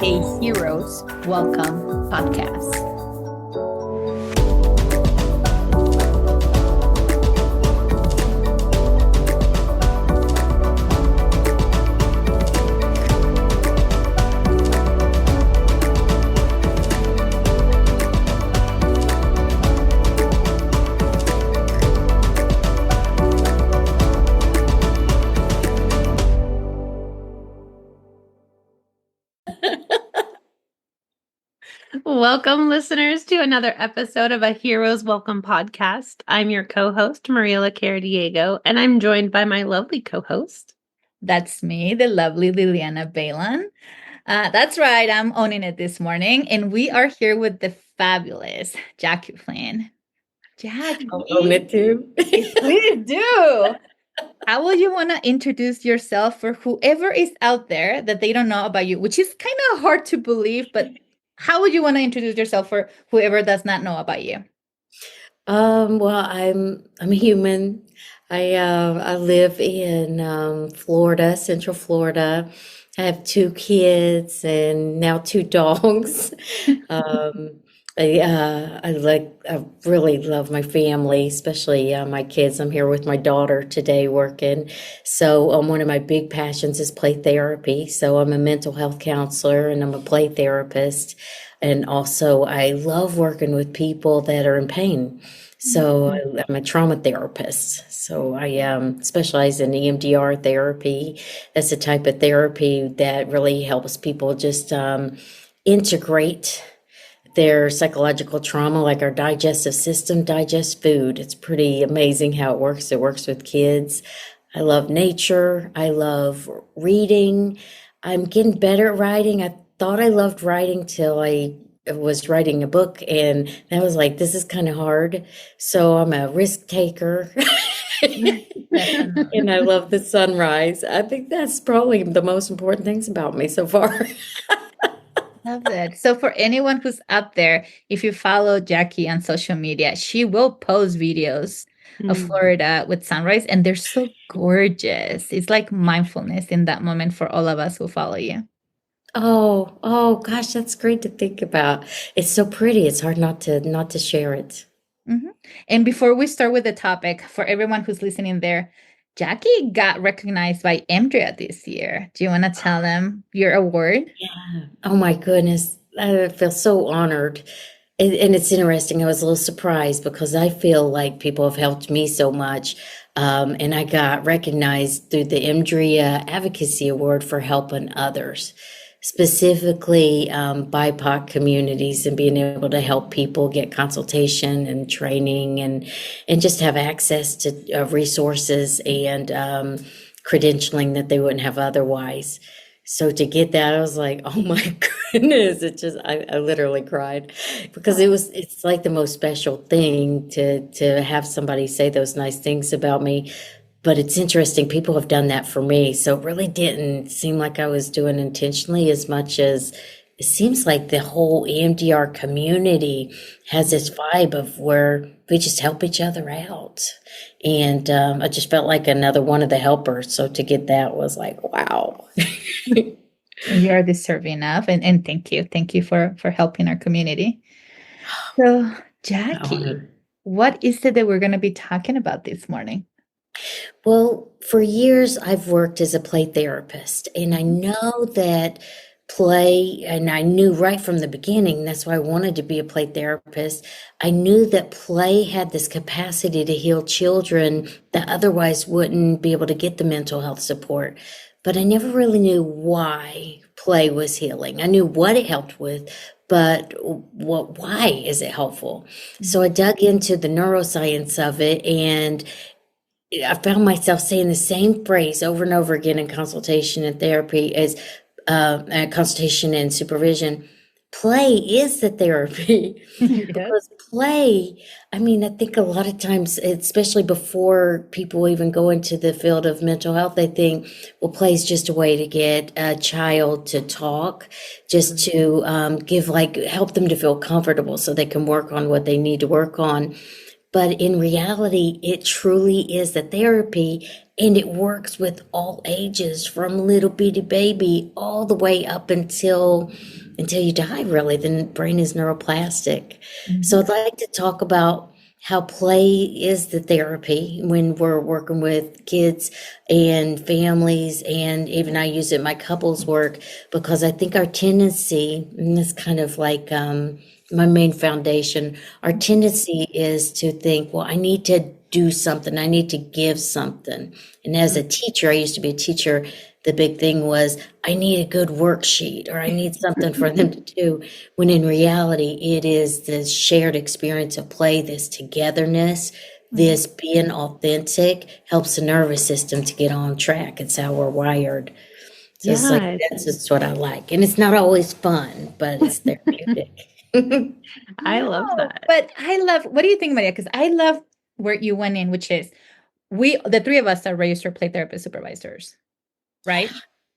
a Heroes Welcome podcast. Welcome, listeners, to another episode of a Heroes Welcome podcast. I'm your co-host, Mariela Caradiego, and I'm joined by my lovely co-host. That's me, the lovely Liliana Balan. That's right, I'm owning it this morning, and we are here with the fabulous Jacqueline. Jackie. I'll own it too. Please do. How would you want to introduce yourself for whoever is out there that they don't know about you, which is kind of hard to believe, but how would you want to introduce yourself for whoever does not know about you? Well, I'm a human. I live in Florida, Central Florida. I have 2 kids and now 2 dogs. I really love my family, especially my kids. I'm here with my daughter today working. So one of my big passions is play therapy. So I'm a mental health counselor and I'm a play therapist. And also I love working with people that are in pain. So I'm a trauma therapist. So I specialize in EMDR therapy. That's a type of therapy that really helps people just integrate their psychological trauma, like our digestive system digests food. It's pretty amazing how it works. It works with kids. I love nature. I love reading. I'm getting better at writing. I thought I loved writing till I was writing a book, and I was like, this is kind of hard. So I'm a risk taker. And I love the sunrise. I think that's probably the most important things about me so far. Love it. So for anyone who's out there, if you follow Jackie on social media, she will post videos of Florida with sunrise, and they're so gorgeous. It's like mindfulness in that moment for all of us who follow you. Oh gosh, that's great to think about. It's so pretty. It's hard not to share it. Mm-hmm. And before we start with the topic, for everyone who's listening there, Jackie got recognized by EMDRIA this year. Do you want to tell them your award? Yeah. Oh my goodness. I feel so honored. And it's interesting. I was a little surprised because I feel like people have helped me so much. And I got recognized through the EMDRIA Advocacy Award for helping others, specifically BIPOC communities, and being able to help people get consultation and training and just have access to resources and credentialing that they wouldn't have otherwise. So to get that, I was like, oh my goodness, I literally cried because it's like the most special thing to have somebody say those nice things about me. But it's interesting, people have done that for me. So it really didn't seem like I was doing intentionally as much as it seems like the whole EMDR community has this vibe of where we just help each other out. And I just felt like another one of the helpers. So to get that was like, wow. You are deserving of, and thank you. Thank you for helping our community. So Jackie, what is it that we're going to be talking about this morning? Well, for years, I've worked as a play therapist, and I know that play, and I knew right from the beginning, that's why I wanted to be a play therapist. I knew that play had this capacity to heal children that otherwise wouldn't be able to get the mental health support. But I never really knew why play was healing. I knew what it helped with, but why is it helpful? So I dug into the neuroscience of it, and I found myself saying the same phrase over and over again in consultation and therapy as consultation and supervision. Play is the therapy. Because play, I mean, I think a lot of times, especially before people even go into the field of mental health, they think, well, play is just a way to get a child to talk, just to help them to feel comfortable so they can work on what they need to work on. But in reality, it truly is the therapy, and it works with all ages, from little bitty baby all the way up until you die, really. The brain is neuroplastic. So I'd like to talk about how play is the therapy when we're working with kids and families, and even I use it in my couples work, because I think our tendency, and this kind of like my main foundation, our tendency is to think, well, I need to do something, I need to give something. And as a teacher, I used to be a teacher, the big thing was, I need a good worksheet, or I need something for them to do. When in reality, it is this shared experience of play, this togetherness, this being authentic helps the nervous system to get on track. It's how we're wired. So it's like, Yes. that's just what I like. And it's not always fun, but it's therapeutic. I love No, that. but I love, what do you think, Maria? Because I love where you went in, which is the three of us are registered play therapist supervisors, right?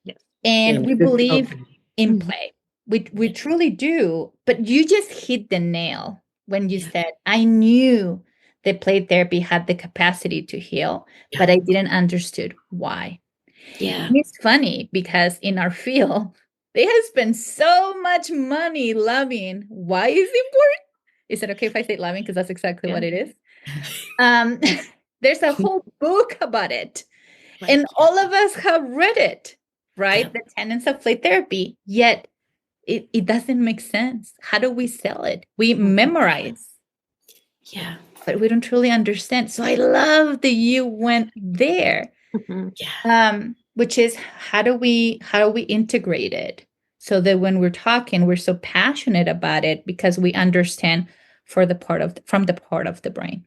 Yes. And And we good believe company. in play. We truly do. But you just hit the nail when you said, I knew that play therapy had the capacity to heal, but I didn't understood why. Yeah. And it's funny because in our field, they have spent so much money loving. Why is it important? Is it okay if I say loving? Because that's exactly what it is. There's a whole book about it. Right. And all of us have read it, right? Yeah. The tenets of play therapy. Yet it doesn't make sense. How do we sell it? We memorize, Yeah. but we don't truly understand. So I love that you went there. Yeah. Which is how do we integrate it so that when we're talking, we're so passionate about it because we understand from the part of the brain.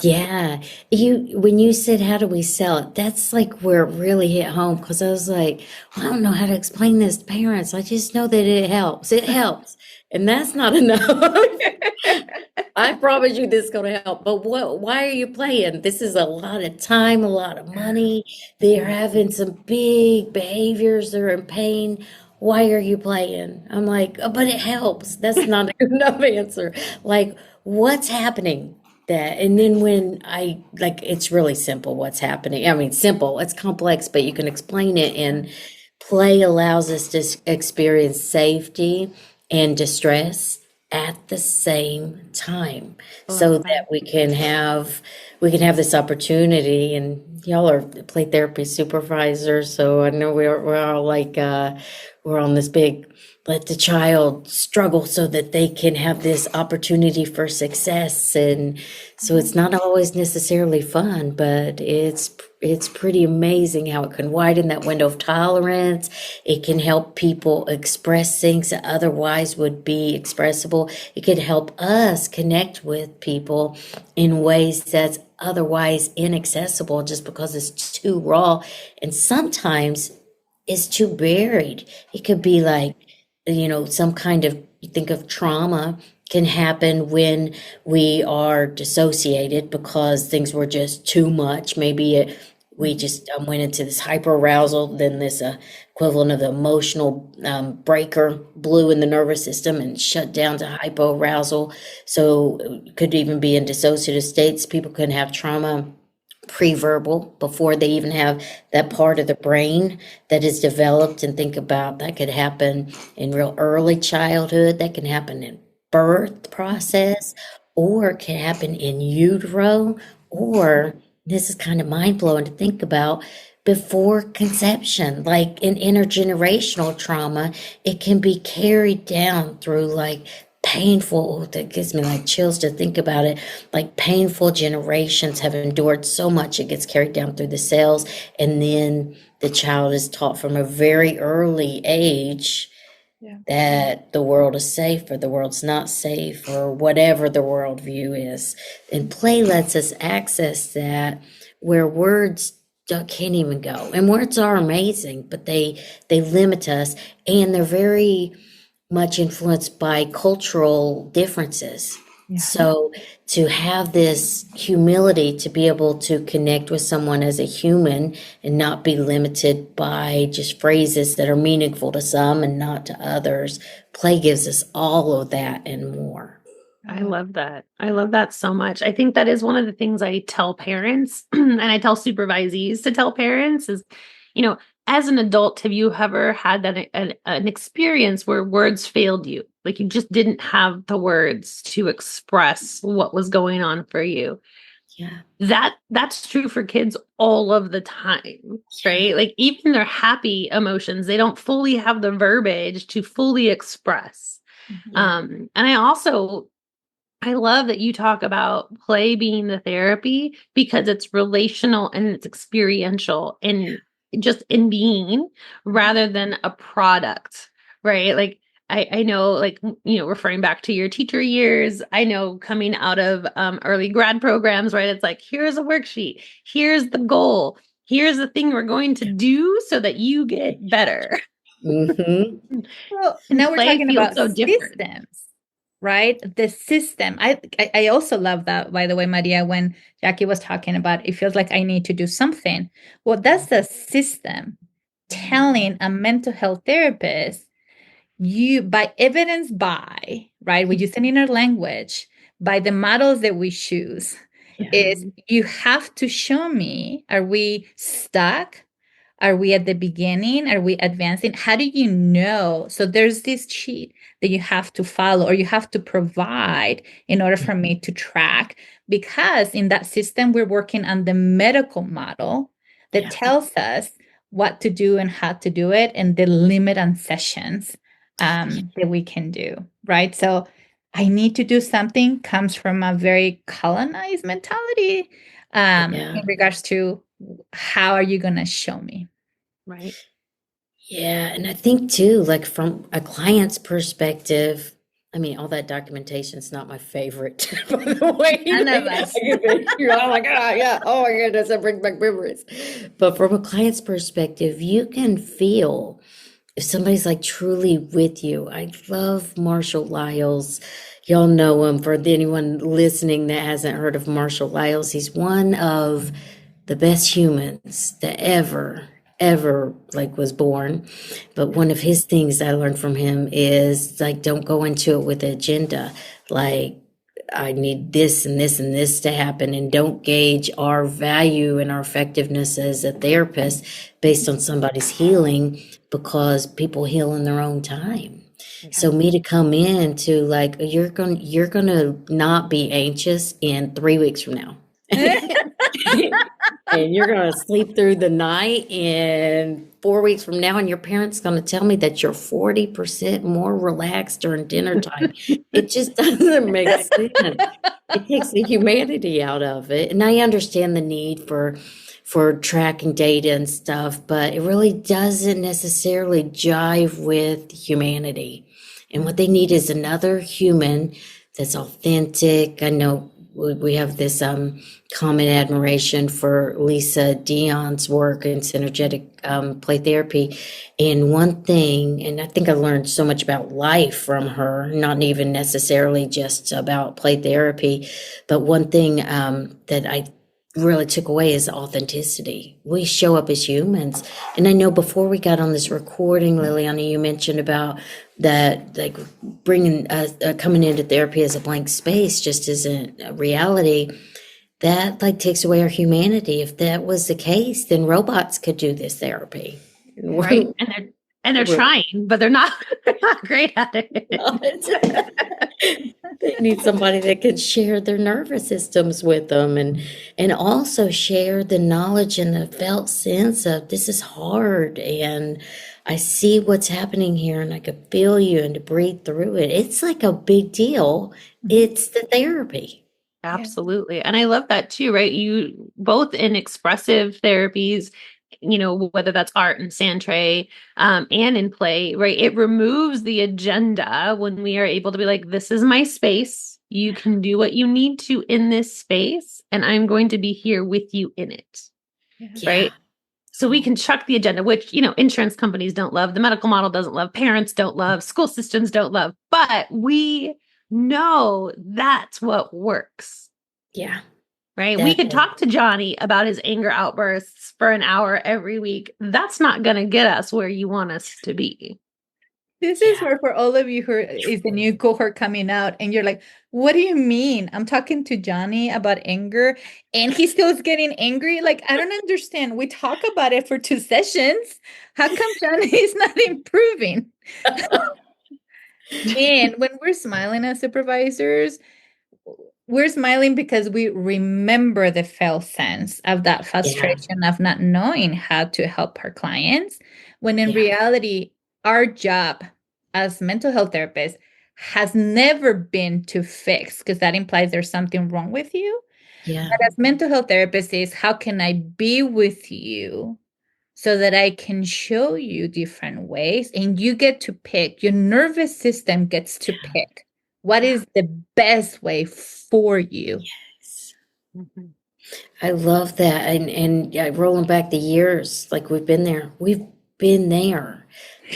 Yeah. When you said, how do we sell it? That's like where it really hit home, because I was like, well, I don't know how to explain this to parents. I just know that it helps. It helps. And that's not enough. I promise you this is going to help. But why are you playing? This is a lot of time, a lot of money. They're having some big behaviors. They're in pain. Why are you playing? I'm like, oh, but it helps. That's not enough answer. Like, what's happening? That, and then when I like, it's really simple what's happening. I mean, simple, it's complex, but you can explain it. And play allows us to experience safety and distress at the same time, so that we can have this opportunity. And y'all are play therapy supervisors, so I know we're all like we're on this big, let the child struggle so that they can have this opportunity for success. And so it's not always necessarily fun, but it's pretty amazing how it can widen that window of tolerance. It can help people express things that otherwise would be expressible. It can help us connect with people in ways that's otherwise inaccessible, just because it's too raw, and sometimes it's too buried. It could be like, some kind of, you think of trauma can happen when we are dissociated because things were just too much. Maybe we just went into this hyperarousal, then this equivalent of the emotional breaker blew in the nervous system and shut down to hypoarousal. So it could even be in dissociative states. People can have trauma pre-verbal, before they even have that part of the brain that is developed. And think about, that could happen in real early childhood, that can happen in birth process, or it can happen in utero, or this is kind of mind-blowing to think about, before conception, like in intergenerational trauma. It can be carried down through like painful, that gives me like chills to think about it, like painful generations have endured so much, it gets carried down through the cells. And then the child is taught from a very early age that the world is safe, or the world's not safe, or whatever the worldview is. And play lets us access that, where words can't even go. And words are amazing, but they limit us, and they're very much influenced by cultural differences. So to have this humility to be able to connect with someone as a human and not be limited by just phrases that are meaningful to some and not to others, play gives us all of that and more. I love that. I love that so much. I think that is one of the things I tell parents and I tell supervisees to tell parents is, you know, as an adult, have you ever had that an experience where words failed you? Like you just didn't have the words to express what was going on for you. Yeah. That's true for kids all of the time, right? Like even their happy emotions, they don't fully have the verbiage to fully express. Yeah. And I love that you talk about play being the therapy because it's relational and it's experiential and just in being rather than a product, right? Like I know, like, you know, referring back to your teacher years, I know coming out of early grad programs, right? It's like, here's a worksheet, here's the goal, here's the thing we're going to do so that you get better. Mm-hmm. Well, And now we're play talking feels about so different. systems, right? The system. I also love that, by the way, Maria, when Jackie was talking about it feels like I need to do something. Well, that's the system telling a mental health therapist, you by evidence by, right? We're using in our language, by the models that we choose, is you have to show me, are we stuck? Are we at the beginning? Are we advancing? How do you know? So there's this sheet that you have to follow or you have to provide in order for me to track. Because in that system, we're working on the medical model that tells us what to do and how to do it and the limit on sessions that we can do, right? So I need to do something comes from a very colonized mentality in regards to how are you going to show me? Right. Yeah. And I think too, like from a client's perspective, I mean, all that documentation is not my favorite, by the way. None of us. You're all like, oh, yeah. Oh, my goodness. That brings back memories. But from a client's perspective, you can feel if somebody's like truly with you. I love Marshall Lyles. Y'all know him. For anyone listening that hasn't heard of Marshall Lyles, he's one of the best humans that ever like was born. But one of his things I learned from him is like, don't go into it with an agenda. Like, I need this and this and this to happen, and don't gauge our value and our effectiveness as a therapist based on somebody's healing, because people heal in their own time. So me to come in to like, you're gonna not be anxious in 3 weeks from now. And you're going to sleep through the night, and 4 weeks from now, and your parents going to tell me that you're 40% more relaxed during dinner time. It just doesn't make sense. It takes the humanity out of it. And I understand the need for tracking data and stuff, but it really doesn't necessarily jive with humanity. And what they need is another human that's authentic. I know we have this common admiration for Lisa Dion's work in synergetic play therapy. And one thing, and I think I learned so much about life from her, not even necessarily just about play therapy, but one thing that I really took away is authenticity. We show up as humans. And I know before we got on this recording, Liliana, you mentioned about that, like bringing coming into therapy as a blank space just isn't a reality. That like takes away our humanity. If that was the case, then robots could do this therapy. Right. And they're trying, but they're not great at it. They need somebody that can share their nervous systems with them, and also share the knowledge and the felt sense of this is hard, and I see what's happening here, and I could feel you, and to breathe through it. It's like a big deal. It's the therapy. Absolutely. And I love that too, right? You both in expressive therapies, you know, whether that's art and Santre, and in play, right? It removes the agenda when we are able to be like, this is my space. You can do what you need to in this space, and I'm going to be here with you in it. Right. So we can chuck the agenda, which, you know, insurance companies don't love, the medical model doesn't love, parents don't love, school systems don't love, but we know that's what works. Yeah. Right. We could talk to Johnny about his anger outbursts for an hour every week. That's not going to get us where you want us to be. This is Yeah. where for all of you who is the new cohort coming out and you're like, what do you mean? I'm talking to Johnny about anger and he still is getting angry. Like, I don't understand. We talk about it for 2 sessions. How come Johnny is not improving? And when we're smiling as supervisors, we're smiling because we remember the felt sense of that Yeah. frustration of not knowing how to help our clients, when in Yeah. reality, our job as mental health therapists has never been to fix, because that implies there's something wrong with you. Yeah. But as mental health therapists is, how can I be with you so that I can show you different ways and you get to pick, your nervous system gets to pick what Yeah. is the best way for you. Mhm. I love that. And yeah, rolling back the years, like we've been there. We've been there.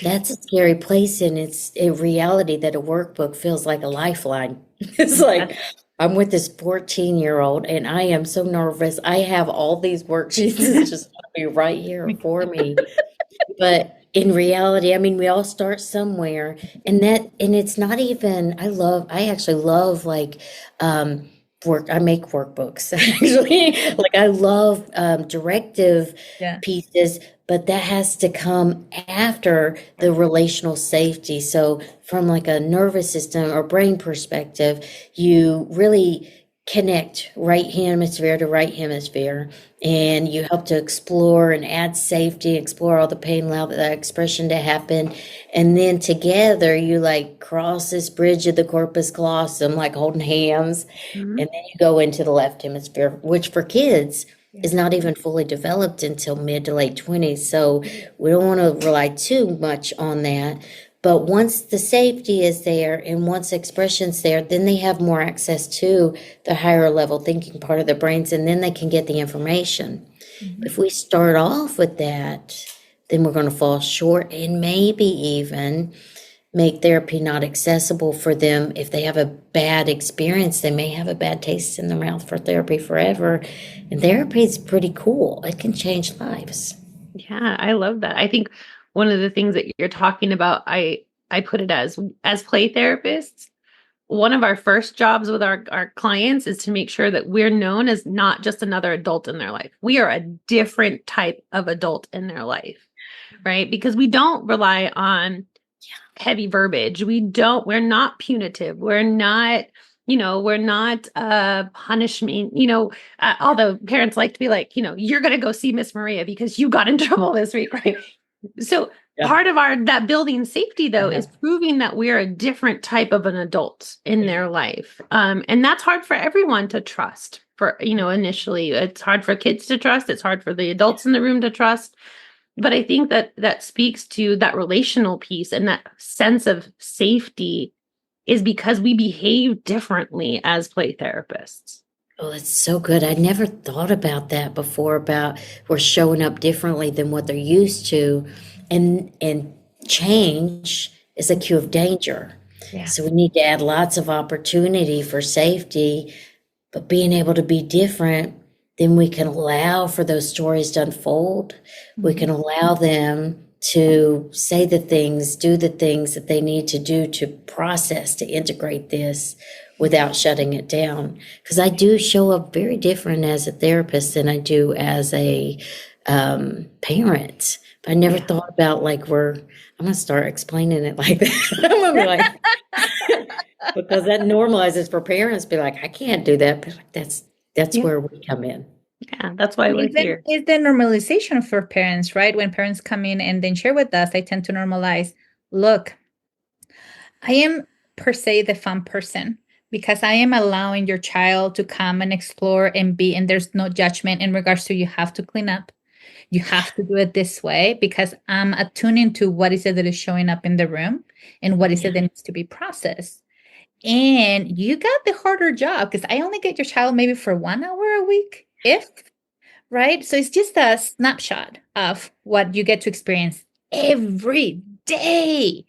That's a scary place, and it's a reality that a workbook feels like a lifeline. It's Yes. like I'm with this 14-year-old and I am so nervous. I have all these worksheets. It's just gonna be right here for me. But in reality, I mean, we all start somewhere, and it's not even, I actually love like, I make workbooks actually. Like I love, directive Yeah. pieces, but that has to come after the relational safety. So from like a nervous system or brain perspective, you really connect right hemisphere to right hemisphere, and you help to explore and add safety, explore all the pain, allow that expression to happen. And then together you like cross this bridge of the corpus callosum, like holding hands. Mhm. And then you go into the left hemisphere, which for kids Yeah. is not even fully developed until mid to late 20s. So we don't want to rely too much on that. But once the safety is there and once expression's there, then they have more access to the higher level thinking part of their brains, and then they can get the information. Mhm. If we start off with that, then we're going to fall short and maybe even make therapy not accessible for them. If they have a bad experience, they may have a bad taste in their mouth for therapy forever. And therapy is pretty cool. It can change lives. Yeah, I love that. I think one of the things that you're talking about, I put it as play therapists. One of our first jobs with our clients is to make sure that we're known as not just another adult in their life. We are a different type of adult in their life, right? Because we don't rely on heavy verbiage. We're not punitive. We're not punishment, although parents like to be like, you're going to go see Miss Maria because you got in trouble this week, right? So Yeah. part of that building safety though Uh-huh. is proving that we're a different type of an adult in Yeah. their life. And that's hard for everyone to trust. For, initially it's hard for kids to trust. It's hard for the adults in the room to trust. But I think that speaks to that relational piece, and that sense of safety is because we behave differently as play therapists. Oh, that's so good. I never thought about that before, about we're showing up differently than what they're used to. And change is a cue of danger. Yeah. So we need to add lots of opportunity for safety, but being able to be different, then we can allow for those stories to unfold. We can allow them to say the things, do the things that they need to do to process, to integrate this without shutting it down. Because I do show up very different as a therapist than I do as a parent. But I never Yeah. thought about like I'm gonna start explaining it like that. I'm gonna be like, because that normalizes for parents, be like, I can't do that. But like, that's Yeah. where we come in. Yeah. That's why we're here. Is the normalization for parents, right? When parents come in and then share with us, I tend to normalize. Look, I am per se the fun person because I am allowing your child to come and explore and be, and there's no judgment in regards to you have to clean up. You have to do it this way because I'm attuning to what is it that is showing up in the room and what is Yeah. it that needs to be processed. And you got the harder job because I only get your child maybe for 1 hour a week, if, right? So it's just a snapshot of what you get to experience every day.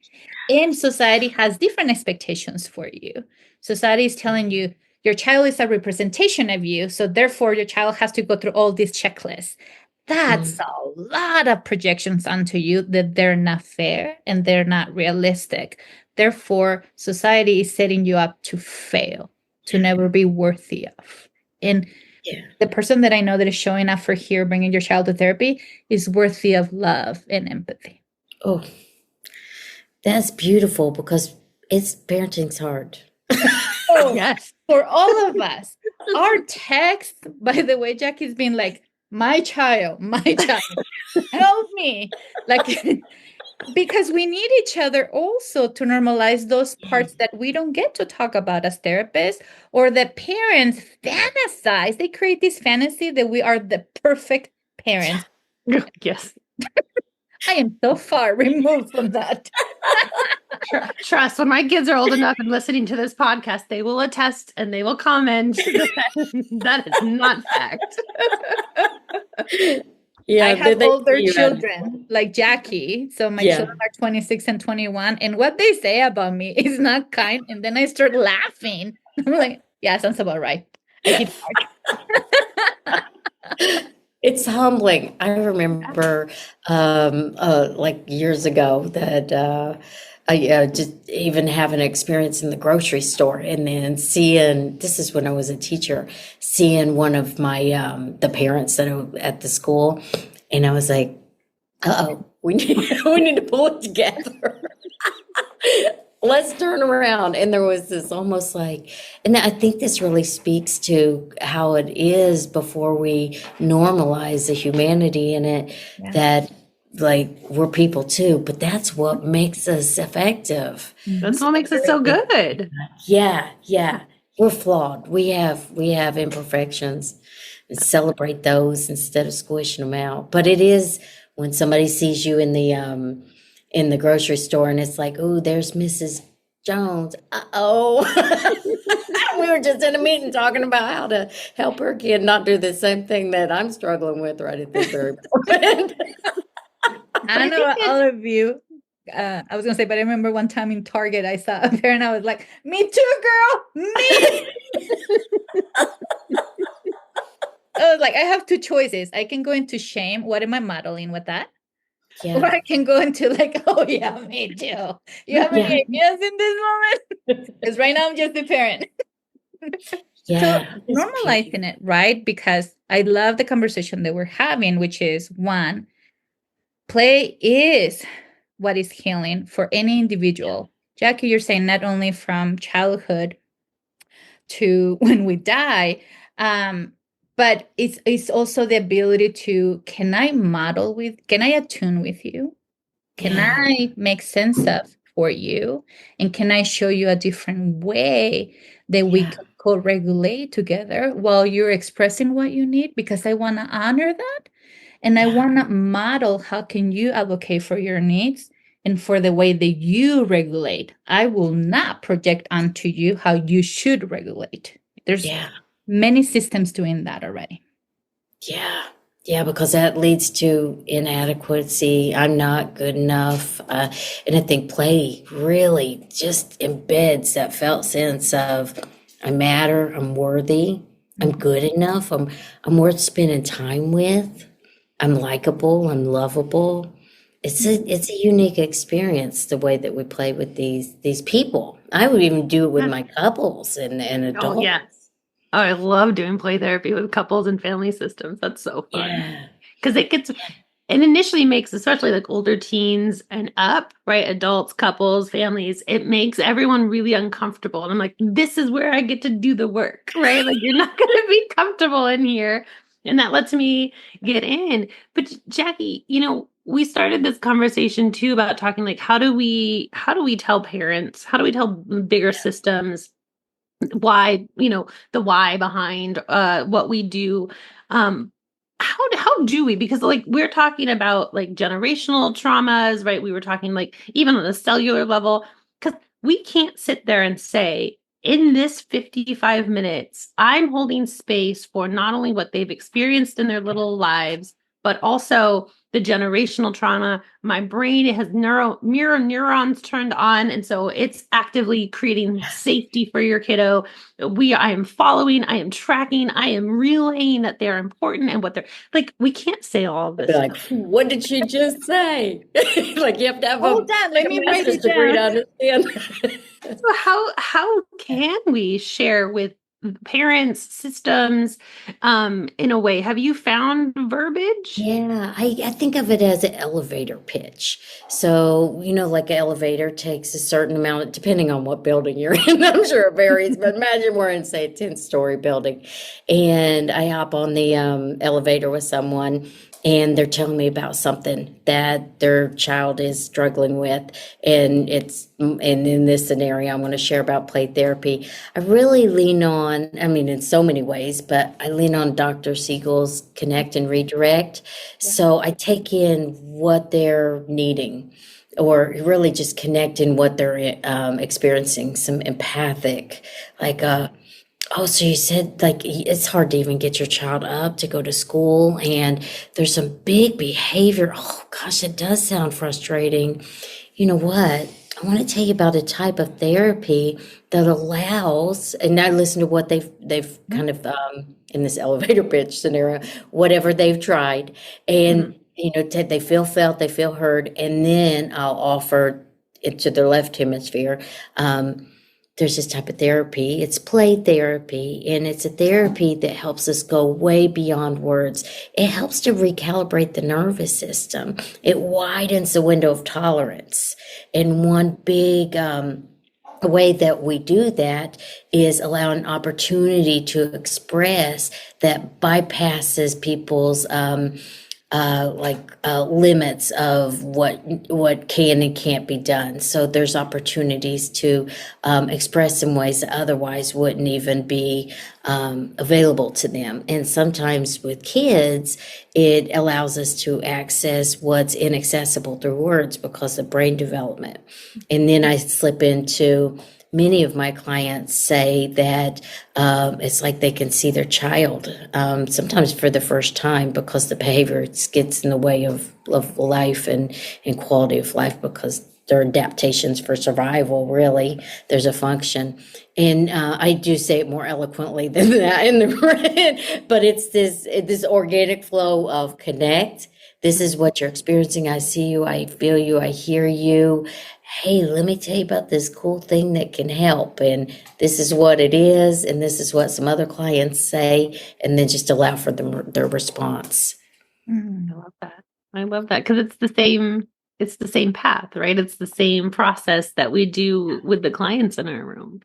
And society has different expectations for you. Society is telling you your child is a representation of you. So therefore, your child has to go through all these checklists. That's a lot of projections onto you that they're not fair and they're not realistic. Therefore, society is setting you up to fail, to never be worthy of. And the person that I know that is showing up for here, bringing your child to therapy, is worthy of love and empathy. Oh, that's beautiful because parenting's hard. Oh, yes. For all of us. Our text, by the way, Jackie's been like, my child, help me. Like, because we need each other also to normalize those parts that we don't get to talk about as therapists, or that parents fantasize. They create this fantasy that we are the perfect parents. Yes. I am so far removed from that. Trust, when my kids are old enough and listening to this podcast, they will attest and they will comment that is not fact. Yeah, I have older children like Jackie. So my children are 26 and 21. And what they say about me is not kind. And then I start laughing. I'm like, yeah, sounds about right. It's humbling. I remember like years ago that I just even having an experience in the grocery store, and then seeing, this is when I was a teacher, seeing one of my the parents that are at the school, and I was like, uh-oh, we need to pull it together. Let's turn around. And there was this almost like, and I think this really speaks to how it is before we normalize the humanity in it, that like we're people too, but that's what makes us effective. That's what makes us so good. Yeah. We're flawed. We have imperfections, and celebrate those instead of squishing them out. But it is when somebody sees you in the grocery store and it's like, oh, there's Mrs. Jones. Uh-oh. We were just in a meeting talking about how to help her kid not do the same thing that I'm struggling with right at this very moment. I don't know about all of you. I was going to say, but I remember one time in Target, I saw a parent, I was like, me too, girl, me. I was like, I have two choices. I can go into shame. What am I modeling with that? Yeah. Or I can go into like, oh yeah, me too. You have any ideas in this moment? Because right now I'm just a parent. So normalizing it, right? Because I love the conversation that we're having, which is one, play is what is healing for any individual. Jackie, you're saying not only from childhood to when we die, but it's also the ability to, can I attune with you? Can I make sense of for you? And can I show you a different way that we can co-regulate together while you're expressing what you need? Because I want to honor that. And I want to model how can you advocate for your needs and for the way that you regulate. I will not project onto you how you should regulate. There's many systems doing that already. Yeah, because that leads to inadequacy. I'm not good enough. And I think play really just embeds that felt sense of I matter, I'm worthy, I'm good enough, I'm worth spending time with, I'm likable, I'm lovable. It's a unique experience, the way that we play with these people. I would even do it with my couples and adults. Oh, yeah. Oh, I love doing play therapy with couples and family systems. That's so fun. Because it initially makes, especially like older teens and up, right? Adults, couples, families, it makes everyone really uncomfortable. And I'm like, this is where I get to do the work, right? Like, you're not going to be comfortable in here. And that lets me get in. But Jackie, we started this conversation too about talking like, how do we tell parents, how do we tell bigger systems why, the why behind what we do? How do we, because like we're talking about like generational traumas, right? We were talking like even on the cellular level, because we can't sit there and say in this 55 minutes, I'm holding space for not only what they've experienced in their little lives, but also the generational trauma. My brain has mirror neurons turned on. And so it's actively creating safety for your kiddo. I am following, I am tracking, I am relaying that they're important and what they're like. We can't say all of this. Like, what did she just say? Like you have to have Hold on, let a me write master's it degree to down. understand. So how can we share with parents, systems, in a way? Have you found verbiage? Yeah, I think of it as an elevator pitch. So, like an elevator takes a certain amount, depending on what building you're in. I'm sure it varies, but imagine we're in, say, a 10-story building, and I hop on the elevator with someone, and they're telling me about something that their child is struggling with, and in this scenario, I'm going to share about play therapy. I really lean on, I mean, in so many ways, but I lean on Dr. Siegel's connect and redirect. So I take in what they're needing, or really just connect in what they're experiencing, some empathic, like, oh, so you said like it's hard to even get your child up to go to school, and there's some big behavior. Oh gosh, it does sound frustrating. You know what? I want to tell you about a type of therapy that allows, and I listen to what they've kind of in this elevator pitch scenario, whatever they've tried, and they feel felt, they feel heard, and then I'll offer it to their left hemisphere. There's this type of therapy. It's play therapy, and it's a therapy that helps us go way beyond words. It helps to recalibrate the nervous system. It widens the window of tolerance. And one big way that we do that is allow an opportunity to express that bypasses people's limits of what can and can't be done. So there's opportunities to express in ways that otherwise wouldn't even be available to them. And sometimes with kids, it allows us to access what's inaccessible through words because of brain development. And then I slip into many of my clients say that it's like they can see their child, sometimes for the first time, because the behavior gets in the way of life and quality of life, because they're adaptations for survival. Really, there's a function. And I do say it more eloquently than that but it's this organic flow of connect. This is what you're experiencing. I see you, I feel you, I hear you. Hey, let me tell you about this cool thing that can help. And this is what it is. And this is what some other clients say. And then just allow for their response. I love that. I love that because it's the same path, right? It's the same process that we do with the clients in our room.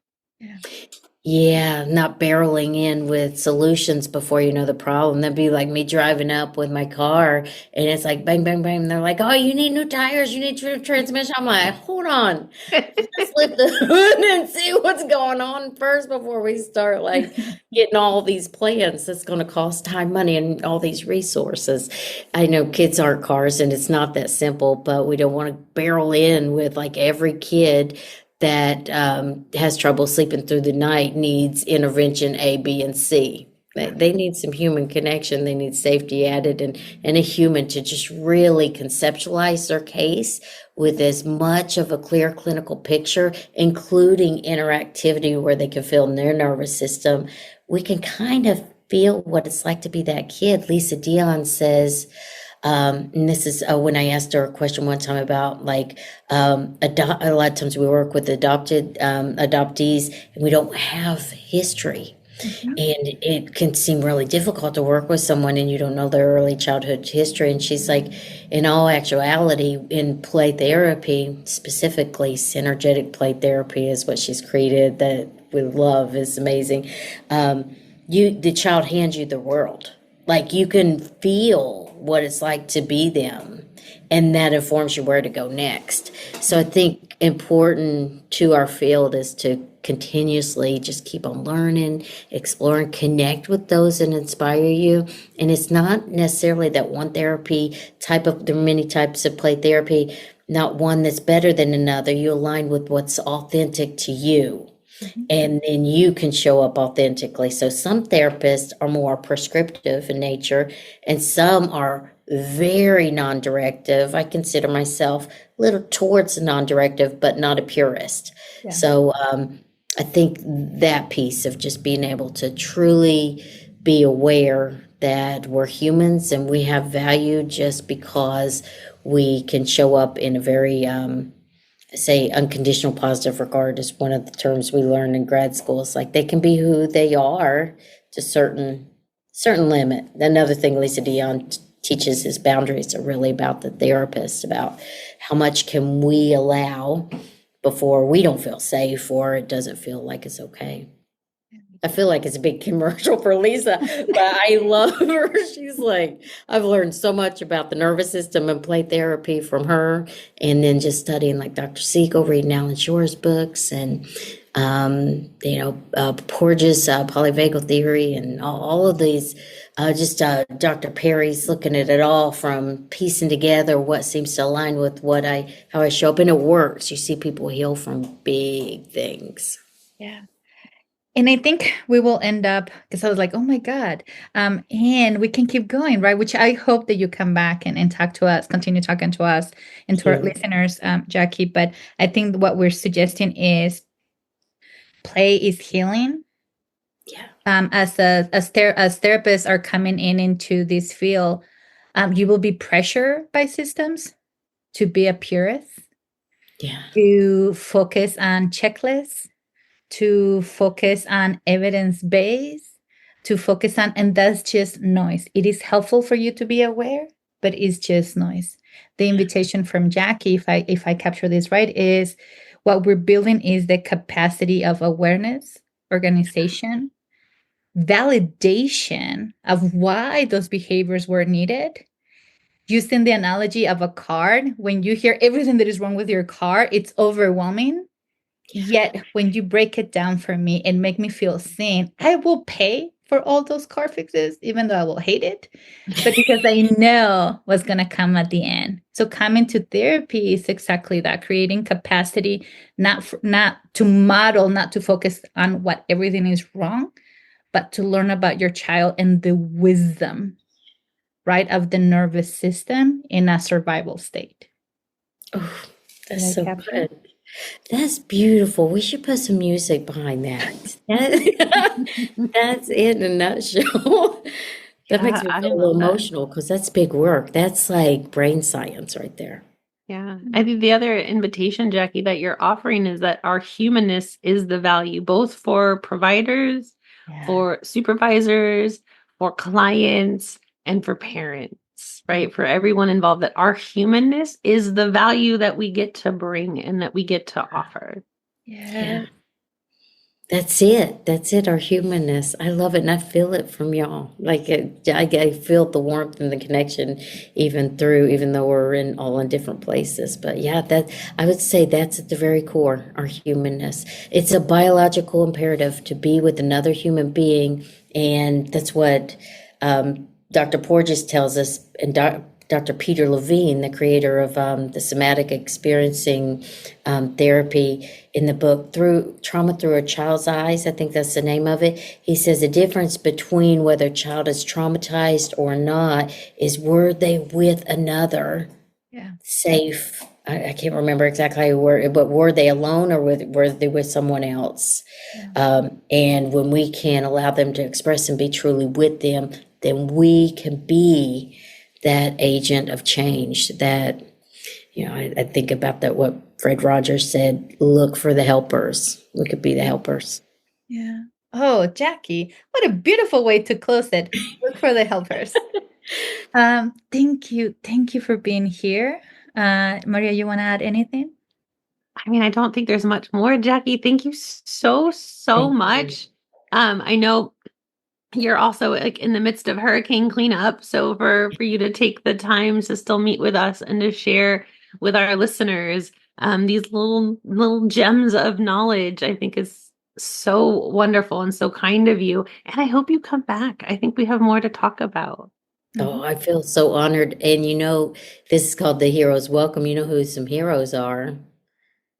Yeah, not barreling in with solutions before you know the problem. That'd be like me driving up with my car, and it's like bang, bang, bang. And they're like, "Oh, you need new tires, you need transmission." I'm like, "Hold on, let's lift the hood and see what's going on first before we start like getting all these plans. That's going to cost time, money, and all these resources." I know kids aren't cars, and it's not that simple, but we don't want to barrel in with like every kid that has trouble sleeping through the night needs intervention A, B, and C. They need some human connection. They need safety added and a human to just really conceptualize their case with as much of a clear clinical picture, including interactivity where they can feel in their nervous system. We can kind of feel what it's like to be that kid. Lisa Dion says, and this is when I asked her a question one time about like a lot of times we work with adoptees and we don't have history. And it can seem really difficult to work with someone and you don't know their early childhood history. And she's like, in all actuality, in play therapy, specifically synergetic play therapy is what she's created that we love, is amazing. The child hands you the world. Like you can feel what it's like to be them, and that informs you where to go next. So I think important to our field is to continuously just keep on learning, exploring, connect with those that inspire you. And it's not necessarily that one therapy type of, there are many types of play therapy, not one that's better than another. You align with what's authentic to you. And then you can show up authentically. So some therapists are more prescriptive in nature, and some are very non-directive. I consider myself a little towards non-directive, but not a purist. Yeah. So I think that piece of just being able to truly be aware that we're humans and we have value just because we can show up in a very say unconditional positive regard is one of the terms we learn in grad school. It's like they can be who they are to certain limit. Another thing Lisa Dion teaches is boundaries are really about the therapist, about how much can we allow before we don't feel safe or it doesn't feel like it's okay. I feel like it's a big commercial for Lisa, but I love her. She's like, I've learned so much about the nervous system and play therapy from her. And then just studying like Dr. Siegel, reading Alan Shore's books and, Porges' polyvagal theory and all of these, Dr. Perry's looking at it all from piecing together what seems to align with how I show up. And it works. You see people heal from big things. Yeah. And I think we will end up, because I was like, oh my God. And we can keep going, right? Which I hope that you come back and talk to us, continue talking to us and to our listeners, Jackie. But I think what we're suggesting is play is healing. Yeah. As therapists are coming into this field, you will be pressured by systems to be a purist, to focus on checklists, to focus on evidence-based, to focus on, and that's just noise. It is helpful for you to be aware, but it's just noise. The invitation from Jackie, if I capture this right, is what we're building is the capacity of awareness, organization, validation of why those behaviors were needed. Using the analogy of a car, when you hear everything that is wrong with your car, it's overwhelming. Yet when you break it down for me and make me feel seen, I will pay for all those car fixes, even though I will hate it, but because I know what's going to come at the end. So coming to therapy is exactly that, creating capacity, not to model, not to focus on what everything is wrong, but to learn about your child and the wisdom, right, of the nervous system in a survival state. Oh, that's so good. That's beautiful. We should put some music behind that. That's it in a nutshell. That makes me feel a little emotional because that's big work. That's like brain science right there. Yeah. I think the other invitation, Jackie, that you're offering is that our humanness is the value, both for providers, for supervisors, for clients, and for parents, right? For everyone involved, that our humanness is the value that we get to bring and that we get to offer. Yeah. That's it. That's it. Our humanness. I love it. And I feel it from y'all. Like I feel the warmth and the connection even though we're all in different places. But yeah, I would say that's at the very core, our humanness. It's a biological imperative to be with another human being. And that's what Dr. Porges tells us, and Dr. Peter Levine, the creator of the somatic experiencing therapy, in the book Through Trauma Through a Child's Eyes, I think that's the name of it. He says the difference between whether a child is traumatized or not is were they with another safe. I can't remember exactly how you word it, but were they alone or were they with someone else? And when we can allow them to express and be truly with them, then we can be that agent of change that, I think about that, what Fred Rogers said, look for the helpers. We could be the helpers. Yeah. Oh, Jackie, what a beautiful way to close it. Look for the helpers. Thank you. Thank you for being here. Maria, you want to add anything? I mean, I don't think there's much more, Jackie. Thank you so much. I know you're also like in the midst of hurricane cleanup. So for you to take the time to still meet with us and to share with our listeners these little gems of knowledge, I think is so wonderful and so kind of you. And I hope you come back. I think we have more to talk about. Oh, I feel so honored. And this is called the Heroes Welcome. You know who some heroes are?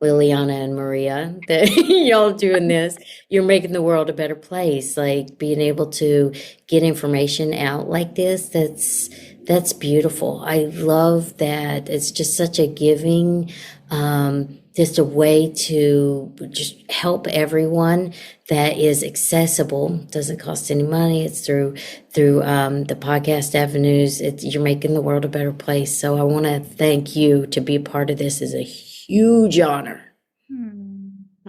Liliana and Maria, that y'all doing this. You're making the world a better place. Like being able to get information out like this, That's beautiful. I love that. It's just such a giving, just a way to just help everyone that is accessible. Doesn't cost any money. It's through the podcast avenues. You're making the world a better place. So I want to thank you. To be a part of this is a huge honor.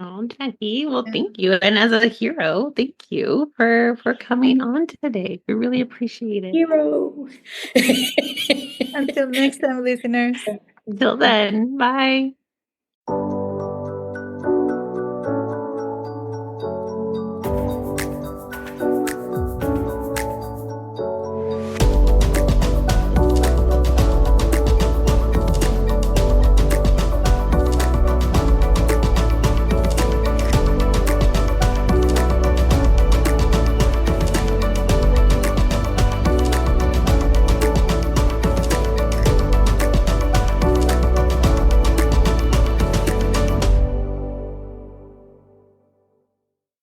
Oh, Jackie, well, thank you. And as a hero, thank you for coming on today. We really appreciate it. Hero. Until next time, listeners. Until then, bye.